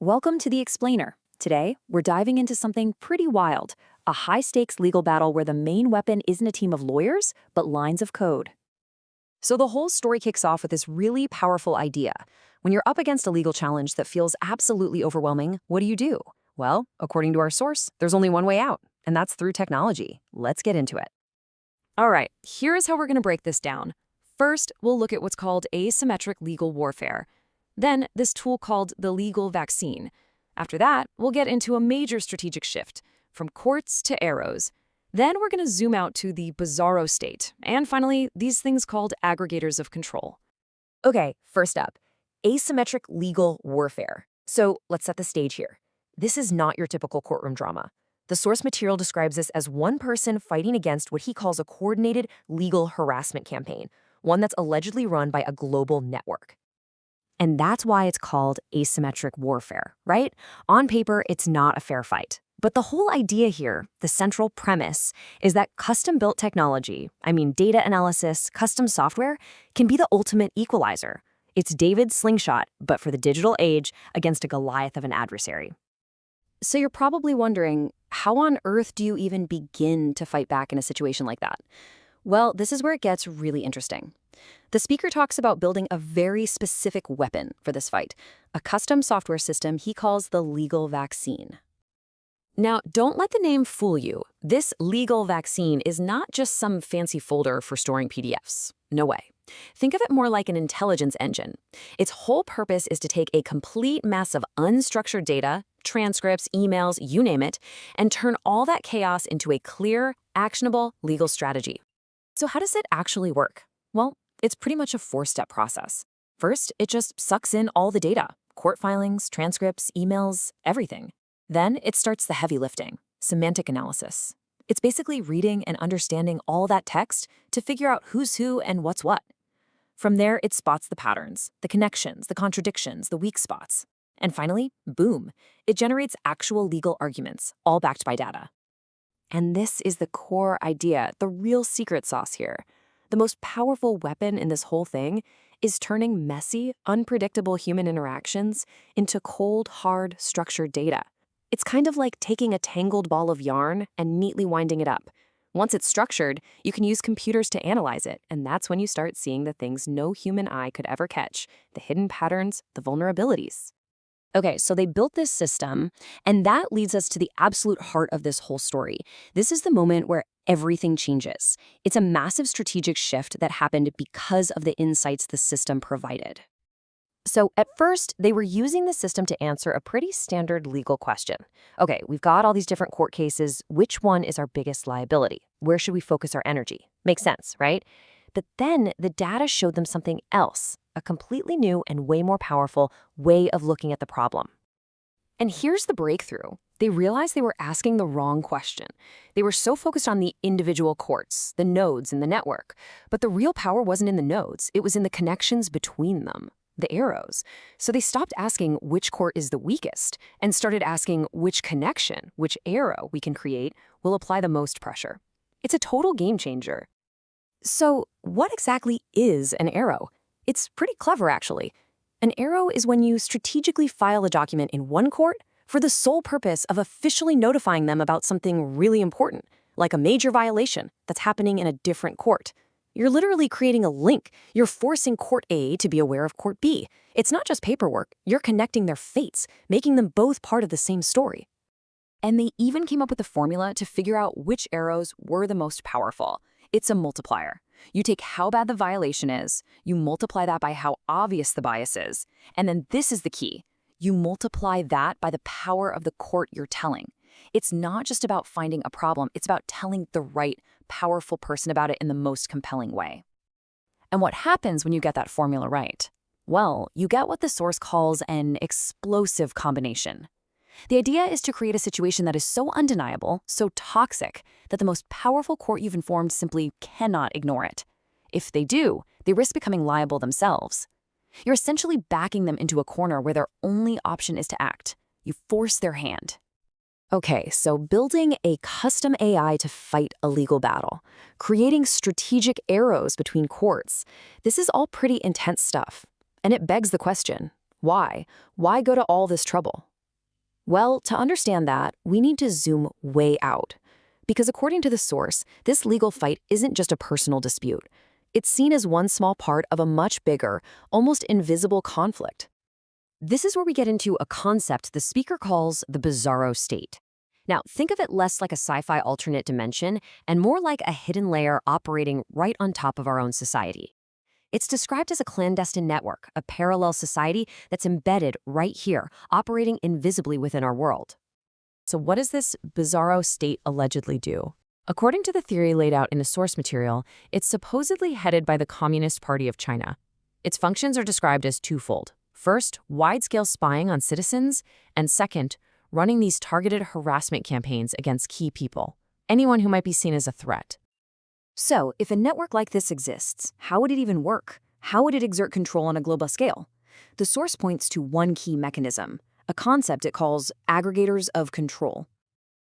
Welcome to The Explainer. Today, we're diving into something pretty wild, a high-stakes legal battle where the main weapon isn't a team of lawyers, but lines of code. So the whole story kicks off with this really powerful idea. When you're up against a legal challenge that feels absolutely overwhelming, what do? Well, according to our source, there's only one way out, and that's through technology. Let's get into it. All right, here's how we're going to break this down. First, we'll look at what's called asymmetric legal warfare. Then, this tool called the legal vaccine. After that, we'll get into a major strategic shift, from courts to arrows. Then we're going to zoom out to the bizarro state. And finally, these things called aggregators of control. Okay, first up, asymmetric legal warfare. So let's set the stage here. This is not your typical courtroom drama. The source material describes this as one person fighting against what he calls a coordinated legal harassment campaign, one that's allegedly run by a global network. And that's why it's called asymmetric warfare, right? On paper, it's not a fair fight. But the whole idea here, the central premise, is that custom-built technology, data analysis, custom software, can be the ultimate equalizer. It's David's slingshot, but for the digital age, against a Goliath of an adversary. So you're probably wondering, how on earth do you even begin to fight back in a situation like that? Well, this is where it gets really interesting. The speaker talks about building a very specific weapon for this fight, a custom software system he calls the legal vaccine. Now, don't let the name fool you. This legal vaccine is not just some fancy folder for storing PDFs. No way. Think of it more like an intelligence engine. Its whole purpose is to take a complete mass of unstructured data, transcripts, emails, you name it, and turn all that chaos into a clear, actionable legal strategy. So how does it actually work? Well, it's pretty much a four-step process. First, it just sucks in all the data, court filings, transcripts, emails, everything. Then it starts the heavy lifting, semantic analysis. It's basically reading and understanding all that text to figure out who's who and what's what. From there, it spots the patterns, the connections, the contradictions, the weak spots. And finally, boom, it generates actual legal arguments, all backed by data. And this is the core idea, the real secret sauce here. The most powerful weapon in this whole thing is turning messy, unpredictable human interactions into cold, hard, structured data. It's kind of like taking a tangled ball of yarn and neatly winding it up. Once it's structured, you can use computers to analyze it, and that's when you start seeing the things no human eye could ever catch, the hidden patterns, the vulnerabilities. Okay, so they built this system, and that leads us to the absolute heart of this whole story. This is the moment where everything changes. It's a massive strategic shift that happened because of the insights the system provided. So at first, they were using the system to answer a pretty standard legal question. Okay, we've got all these different court cases. Which one is our biggest liability? Where should we focus our energy? Makes sense, right? But then the data showed them something else, a completely new and way more powerful way of looking at the problem. And here's the breakthrough. They realized they were asking the wrong question. They were so focused on the individual courts, the nodes in the network. But the real power wasn't in the nodes. It was in the connections between them, the arrows. So they stopped asking which court is the weakest and started asking which connection, which arrow we can create will apply the most pressure. It's a total game changer. So what exactly is an arrow? It's pretty clever, actually. An arrow is when you strategically file a document in one court for the sole purpose of officially notifying them about something really important, like a major violation that's happening in a different court. You're literally creating a link. You're forcing Court A to be aware of Court B. It's not just paperwork. You're connecting their fates, making them both part of the same story. And they even came up with a formula to figure out which arrows were the most powerful. It's a multiplier. You take how bad the violation is, you multiply that by how obvious the bias is, and then this is the key. You multiply that by the power of the court you're telling. It's not just about finding a problem, it's about telling the right, powerful person about it in the most compelling way. And what happens when you get that formula right? Well, you get what the source calls an explosive combination. The idea is to create a situation that is so undeniable, so toxic, that the most powerful court you've informed simply cannot ignore it. If they do, they risk becoming liable themselves. You're essentially backing them into a corner where their only option is to act. You force their hand. Okay, so building a custom AI to fight a legal battle, creating strategic arrows between courts, this is all pretty intense stuff. And it begs the question, Why? Why go to all this trouble? Well, to understand that, we need to zoom way out. Because according to the source, this legal fight isn't just a personal dispute. It's seen as one small part of a much bigger, almost invisible conflict. This is where we get into a concept the speaker calls the bizarro state. Now, think of it less like a sci-fi alternate dimension and more like a hidden layer operating right on top of our own society. It's described as a clandestine network, a parallel society that's embedded right here, operating invisibly within our world. So what does this bizarro state allegedly do? According to the theory laid out in the source material, it's supposedly headed by the Communist Party of China. Its functions are described as twofold. First, wide-scale spying on citizens, and second, running these targeted harassment campaigns against key people, anyone who might be seen as a threat. So, if a network like this exists, how would it even work? How would it exert control on a global scale? The source points to one key mechanism, a concept it calls aggregators of control.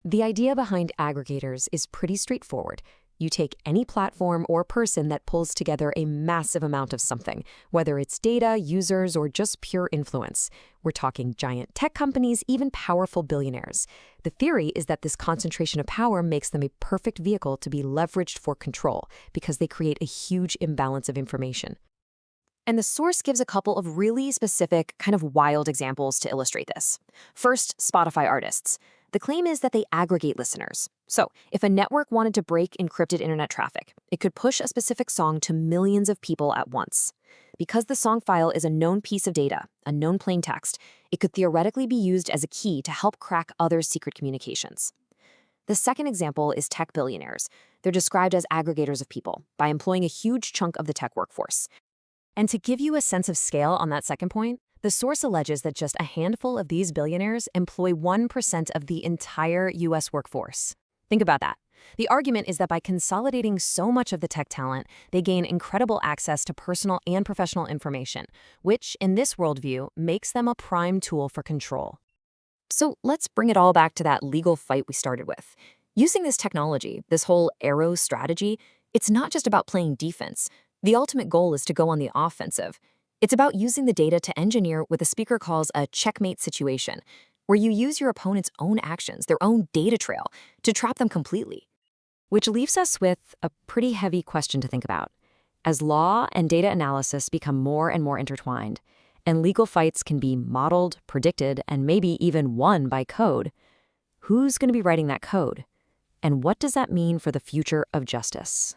The idea behind aggregators is pretty straightforward. You take any platform or person that pulls together a massive amount of something, whether it's data, users, or just pure influence. We're talking giant tech companies, even powerful billionaires. The theory is that this concentration of power makes them a perfect vehicle to be leveraged for control because they create a huge imbalance of information. And the source gives a couple of really specific, kind of wild examples to illustrate this. First, Spotify artists. The claim is that they aggregate listeners. So, if a network wanted to break encrypted internet traffic, it could push a specific song to millions of people at once. Because the song file is a known piece of data, a known plain text, it could theoretically be used as a key to help crack others' secret communications. The second example is tech billionaires. They're described as aggregators of people by employing a huge chunk of the tech workforce. And to give you a sense of scale on that second point, the source alleges that just a handful of these billionaires employ 1% of the entire U.S. workforce. Think about that. The argument is that by consolidating so much of the tech talent, they gain incredible access to personal and professional information, which, in this worldview, makes them a prime tool for control. So let's bring it all back to that legal fight we started with. Using this technology, this whole arrow strategy, it's not just about playing defense. The ultimate goal is to go on the offensive. It's about using the data to engineer what the speaker calls a checkmate situation, where you use your opponent's own actions, their own data trail, to trap them completely. Which leaves us with a pretty heavy question to think about. As law and data analysis become more and more intertwined, and legal fights can be modeled, predicted, and maybe even won by code, who's going to be writing that code? And what does that mean for the future of justice?